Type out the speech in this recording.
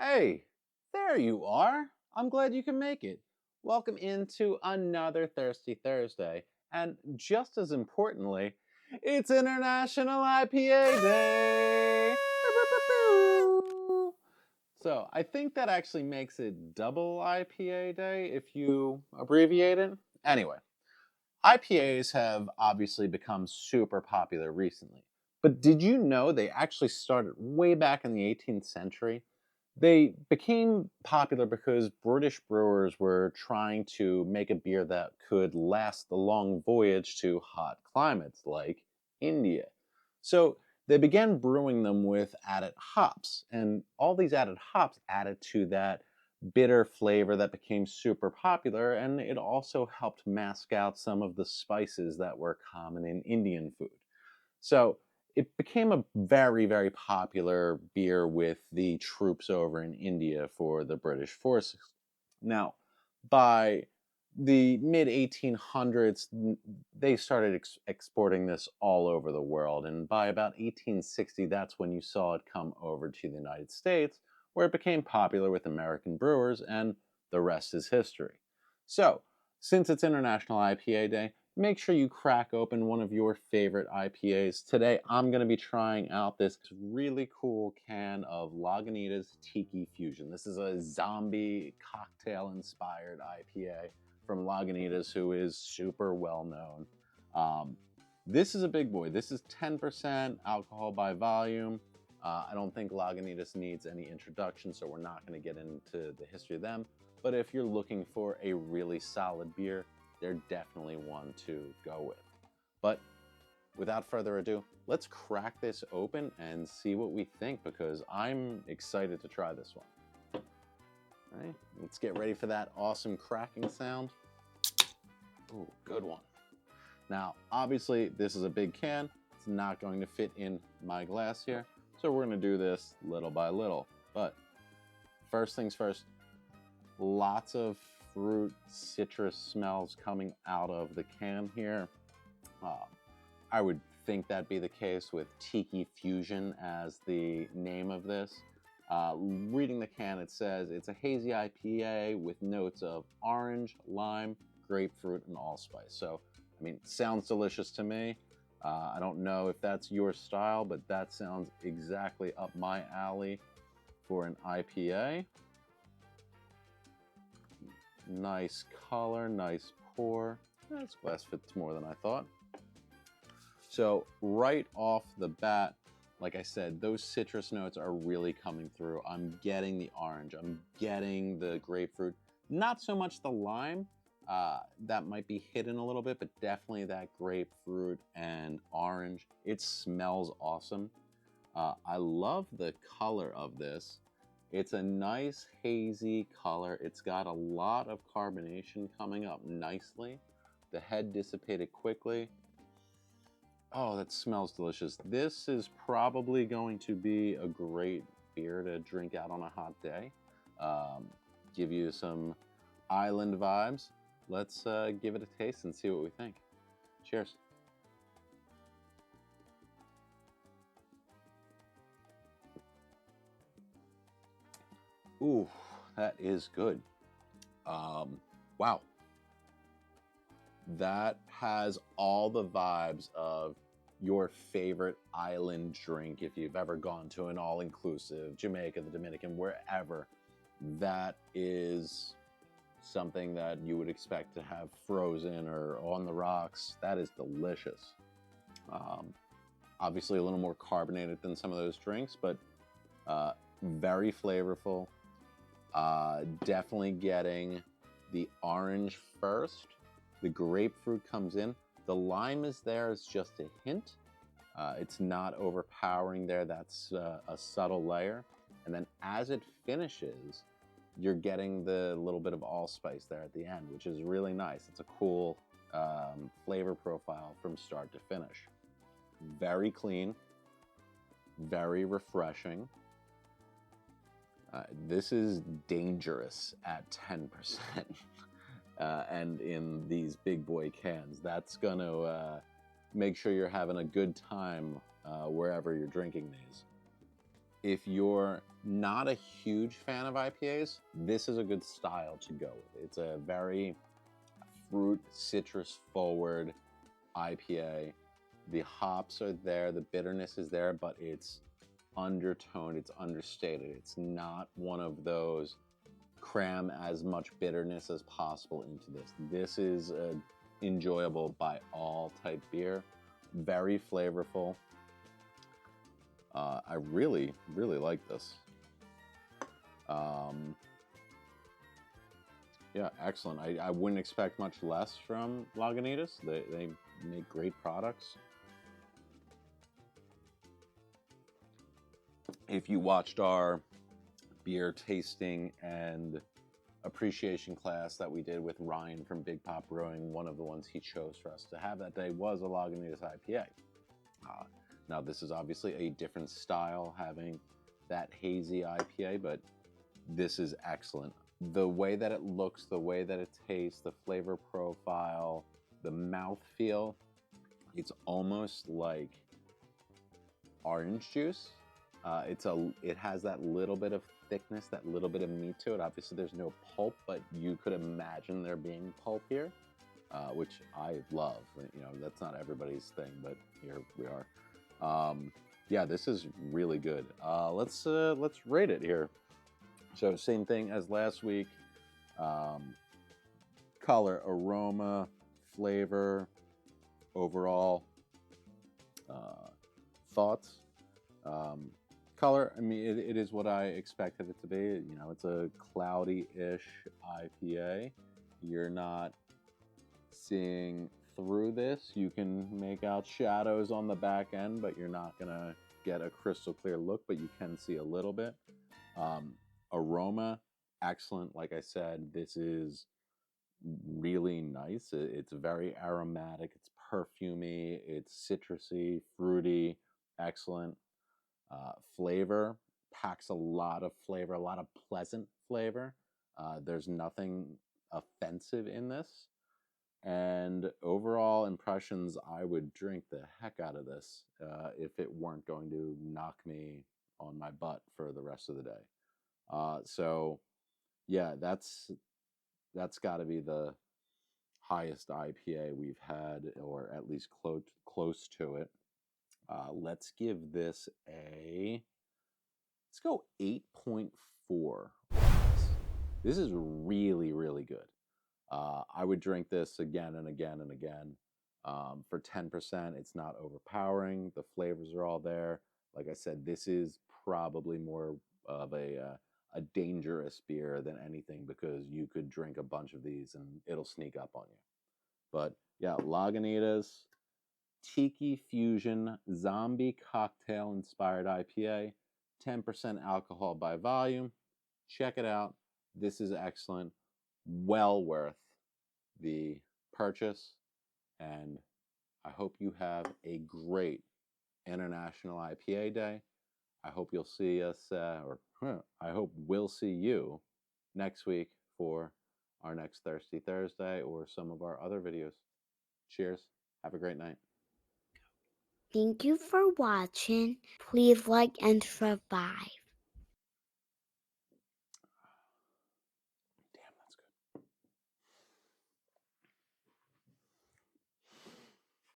Hey, there you are. I'm glad you can make it. Welcome into another Thirsty Thursday. And just as importantly, it's International IPA Day. So I think that actually makes it double IPA Day if you abbreviate it. Anyway, IPAs have obviously become super popular recently. But did you know they actually started way back in the 18th century? They became popular because British brewers were trying to make a beer that could last the long voyage to hot climates like India. So they began brewing them with added hops, and all these added hops added to that bitter flavor that became super popular, and it also helped mask out some of the spices that were common in Indian food. So it became a very, very popular beer with the troops over in India for the British forces. Now, by the mid 1800s, they started exporting this all over the world. And by about 1860, that's when you saw it come over to the United States, where it became popular with American brewers, and the rest is history. So, since it's International IPA Day, make sure you crack open one of your favorite IPAs. Today, I'm going to be trying out this really cool can of Lagunitas Tiki Fusion. This is a zombie cocktail-inspired IPA from Lagunitas, who is super well known. This is a big boy. This is 10% alcohol by volume. I don't think Lagunitas needs any introduction, so we're not going to get into the history of them. But if you're looking for a really solid beer, they're definitely one to go with. But without further ado, let's crack this open and see what we think, because I'm excited to try this one. All right, let's get ready for that awesome cracking sound. Ooh, good one. Now, obviously, this is a big can. It's not going to fit in my glass here, so we're going to do this little by little. But first things first, lots of fruit citrus smells coming out of the can here. I would think that'd be the case with Tiki Fusion as the name of this. Reading the can, it says it's a hazy IPA with notes of orange, lime, grapefruit, and allspice. So, I mean, sounds delicious to me. I don't know if that's your style, but that sounds exactly up my alley for an IPA. Nice color, nice pour. This glass fits more than I thought. So right off the bat, like I said, those citrus notes are really coming through. I'm getting the orange, I'm getting the grapefruit. Not so much the lime, that might be hidden a little bit, but definitely that grapefruit and orange. It smells awesome. I love the color of this. It's a nice hazy color. It's got a lot of carbonation coming up nicely. The head dissipated quickly. Oh, that smells delicious. This is probably going to be a great beer to drink out on a hot day. Give you some island vibes. Let's give it a taste and see what we think. Cheers. Ooh, that is good. Wow. That has all the vibes of your favorite island drink. If you've ever gone to an all-inclusive, Jamaica, the Dominican, wherever, that is something that you would expect to have frozen or on the rocks. That is delicious. Obviously a little more carbonated than some of those drinks, but very flavorful. Definitely getting the orange first. The grapefruit comes in. The lime is there as just a hint. It's not overpowering there. That's a subtle layer. And then as it finishes, you're getting the little bit of allspice there at the end, which is really nice. It's a cool flavor profile from start to finish. Very clean, very refreshing. This is dangerous at 10%. And in these big boy cans, that's going to make sure you're having a good time wherever you're drinking these. If you're not a huge fan of IPAs, this is a good style to go with. It's a very fruit, citrus forward IPA. The hops are there, the bitterness is there, but it's undertoned, it's understated. It's not one of those cram as much bitterness as possible into this. This is enjoyable by all type beer, very flavorful. I really, really like this. Yeah, excellent. I wouldn't expect much less from Lagunitas. They make great products. If you watched our beer tasting and appreciation class that we did with Ryan from Big Pop Brewing, one of the ones he chose for us to have that day was a Lagunitas IPA. Now, this is obviously a different style, having that hazy IPA, but this is excellent. The way that it looks, the way that it tastes, the flavor profile, the mouthfeel, it's almost like orange juice. It has that little bit of thickness, that little bit of meat to it. Obviously, there's no pulp, but you could imagine there being pulp here, which I love. You know, that's not everybody's thing, but here we are. Yeah, this is really good. Let's rate it here. So same thing as last week. Color, aroma, flavor, overall thoughts. Color, I mean, it is what I expected it to be. You know, it's a cloudy-ish IPA. You're not seeing through this. You can make out shadows on the back end, but you're not gonna get a crystal clear look, but you can see a little bit. Aroma, excellent. Like I said, this is really nice. It's very aromatic. It's perfumey. It's citrusy, fruity, excellent. Flavor, packs a lot of flavor, a lot of pleasant flavor. There's nothing offensive in this. And overall impressions, I would drink the heck out of this if it weren't going to knock me on my butt for the rest of the day. So yeah, that's got to be the highest IPA we've had, or at least close to it. Let's give this let's go 8.4. This is really, really good. I would drink this again and again and again. For 10%, it's not overpowering. The flavors are all there. Like I said, this is probably more of a dangerous beer than anything, because you could drink a bunch of these and it'll sneak up on you. But yeah, Lagunitas Tiki Fusion Zombie Cocktail Inspired IPA, 10% alcohol by volume. Check it out. This is excellent. Well worth the purchase. And I hope you have a great International IPA Day. I hope you'll see us, I hope we'll see you next week for our next Thirsty Thursday or some of our other videos. Cheers. Have a great night. Thank you for watching. Please like and subscribe.